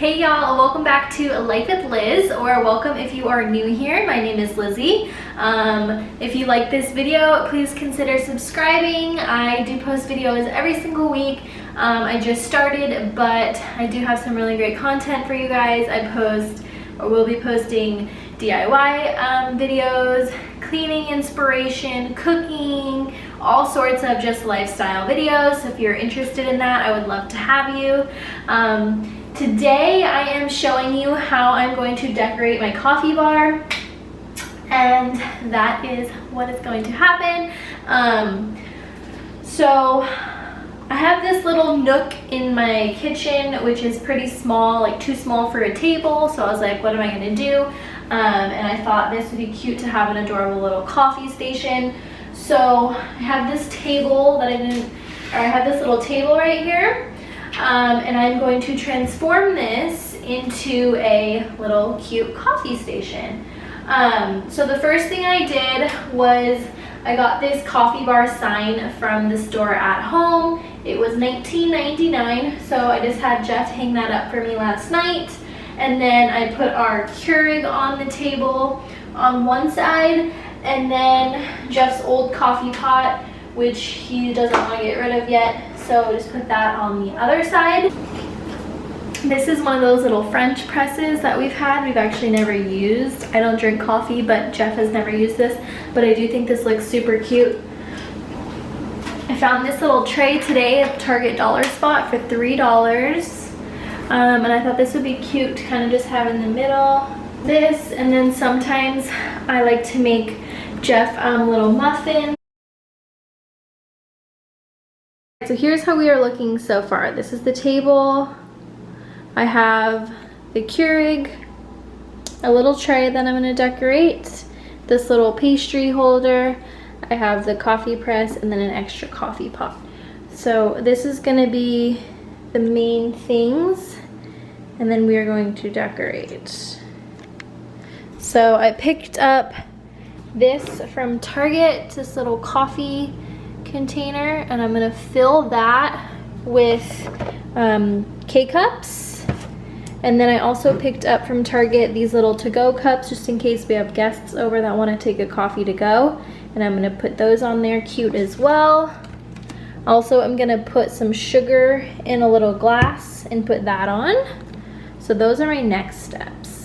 Hey y'all, welcome back to Life with Liz, or welcome if you are new here. My name is Lizzy. If you like this video, please consider subscribing. I do post videos every single week. I just started, but I do have some really great content for you guys. I post, or will be posting, DIY videos, cleaning inspiration, cooking, all sorts of just lifestyle videos. So if you're interested in that, I would love to have you. Today I am showing you how I'm going to decorate my coffee bar, and that is what is going to happen. So I have this little nook in my kitchen which is pretty small, like too small for a table, so I was like, what am I going to do? And I thought this would be cute to have an adorable little coffee station. So I have this table that I have this little table right here. And I'm going to transform this into a little cute coffee station. So the first thing I did was I got this coffee bar sign from the store at home. It was $19.99, so I just had Jeff hang that up for me last night. And then I put our Keurig on the table on one side, and then Jeff's old coffee pot, which he doesn't want to get rid of yet. So just put that on the other side. This is one of those little French presses that we've had. We've actually never used. I don't drink coffee, but Jeff has never used this. But I do think this looks super cute. I found this little tray today at Target Dollar Spot for $3. And I thought this would be cute to kind of just have in the middle. This, and then sometimes I like to make Jeff little muffins. So here's how we are looking so far. This is the table. I have the Keurig, a little tray that I'm going to decorate, this little pastry holder, I have the coffee press, and then an extra coffee pot. So this is going to be the main things, and then we are going to decorate. So I picked up this from Target, this little coffee container, and I'm gonna fill that with K-cups. And then I also picked up from Target these little to-go cups, just in case we have guests over that want to take a coffee to go, and I'm gonna put those on there, cute as well. Also, I'm gonna put some sugar in a little glass and put that on. So those are my next steps.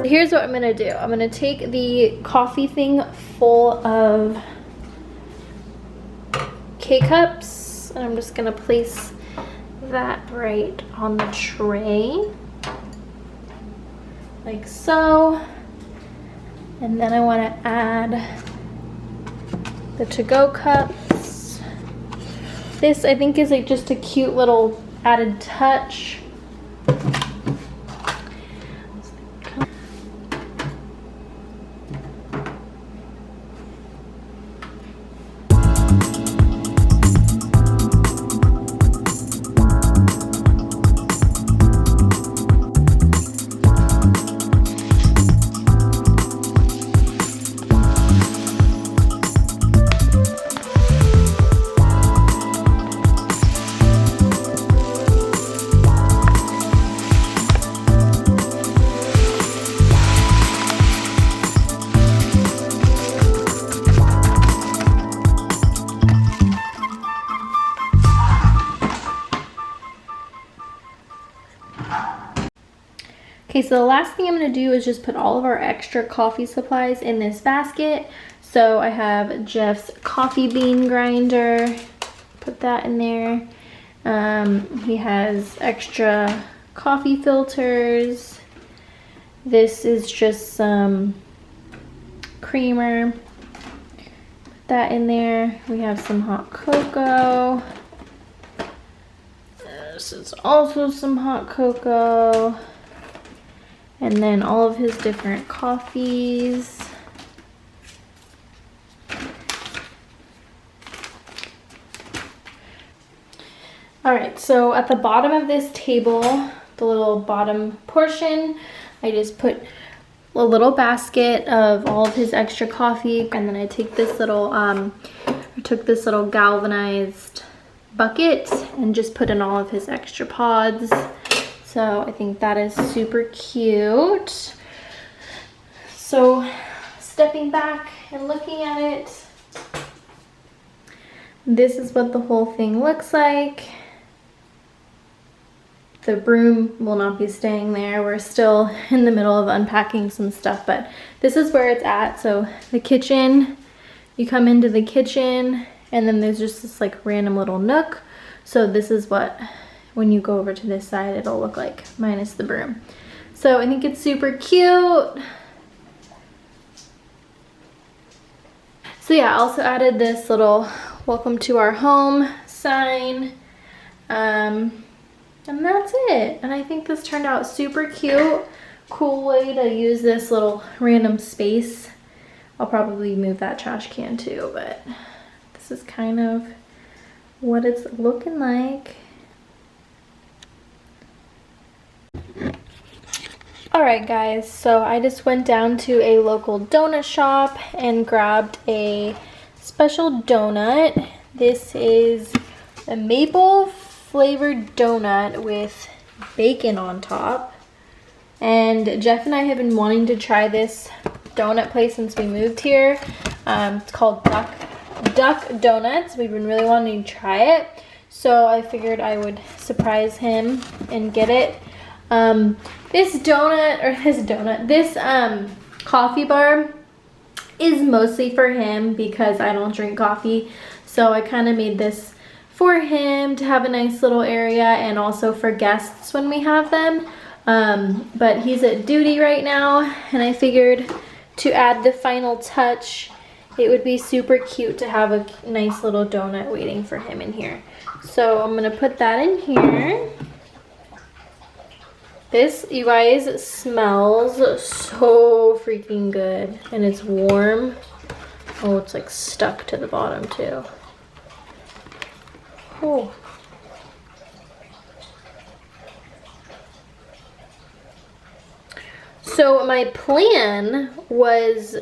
Here's what I'm gonna do. I'm gonna take the coffee thing full of K-cups, and I'm just gonna place that right on the tray, like so. And then I wanna add the to-go cups. This, I think, is like just a cute little added touch. Okay, so the last thing I'm going to do is just put all of our extra coffee supplies in this basket. So I have Jeff's coffee bean grinder, put that in there. He has extra coffee filters. This is just some creamer, put that in there. We have some hot cocoa. This is also some hot cocoa. And then all of his different coffees. All right, so at the bottom of this table, the little bottom portion, I just put a little basket of all of his extra coffee, and then I take this little, I took this little galvanized bucket and just put in all of his extra pods. So I think that is super cute. So stepping back and looking at it, this is what the whole thing looks like. The broom will not be staying there. We're still in the middle of unpacking some stuff, but this is where it's at. So the kitchen, you come into the kitchen and then there's just this like random little nook. So this is what, when you go over to this side, it'll look like, minus the broom. So I think it's super cute. So yeah, I also added this little welcome to our home sign. And that's it. And I think this turned out super cute. Cool way to use this little random space. I'll probably move that trash can too, but this is kind of what it's looking like. Alright guys, so I just went down to a local donut shop and grabbed a special donut. This is a maple flavored donut with bacon on top, and Jeff and I have been wanting to try this donut place since we moved here. It's called Duck Donuts. We've been really wanting to try it, so I figured I would surprise him and get it. This coffee bar is mostly for him because I don't drink coffee, so I kind of made this for him to have a nice little area and also for guests when we have them. But he's at duty right now, and I figured to add the final touch, it would be super cute to have a nice little donut waiting for him in here. So I'm gonna put that in here. This, you guys, smells so freaking good, and it's warm. Oh, it's like stuck to the bottom too. Oh. So my plan was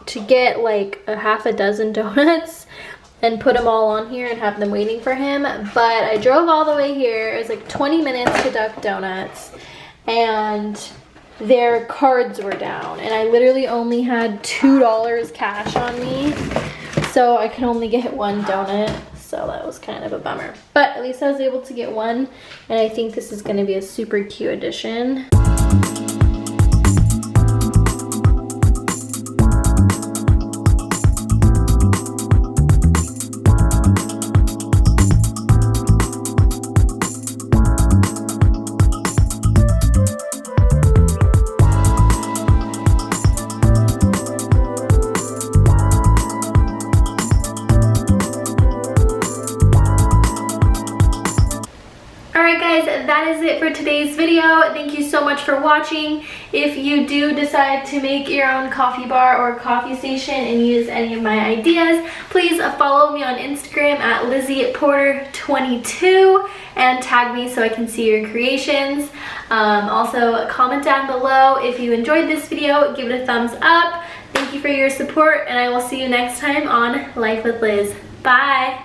to get like a half a dozen donuts and put them all on here and have them waiting for him, but I drove all the way here. It was like 20 minutes to Duck Donuts, and their cards were down, and I literally only had $2 cash on me, so I could only get one donut. So that was kind of a bummer, but at least I was able to get one, and I think this is going to be a super cute addition. That is it for today's video. Thank you so much for watching. If you do decide to make your own coffee bar or coffee station and use any of my ideas, please follow me on Instagram at LizzyPorter22 and tag me so I can see your creations. Also, comment down below if you enjoyed this video. Give it a thumbs up. Thank you for your support, and I will see you next time on Life with Liz. Bye!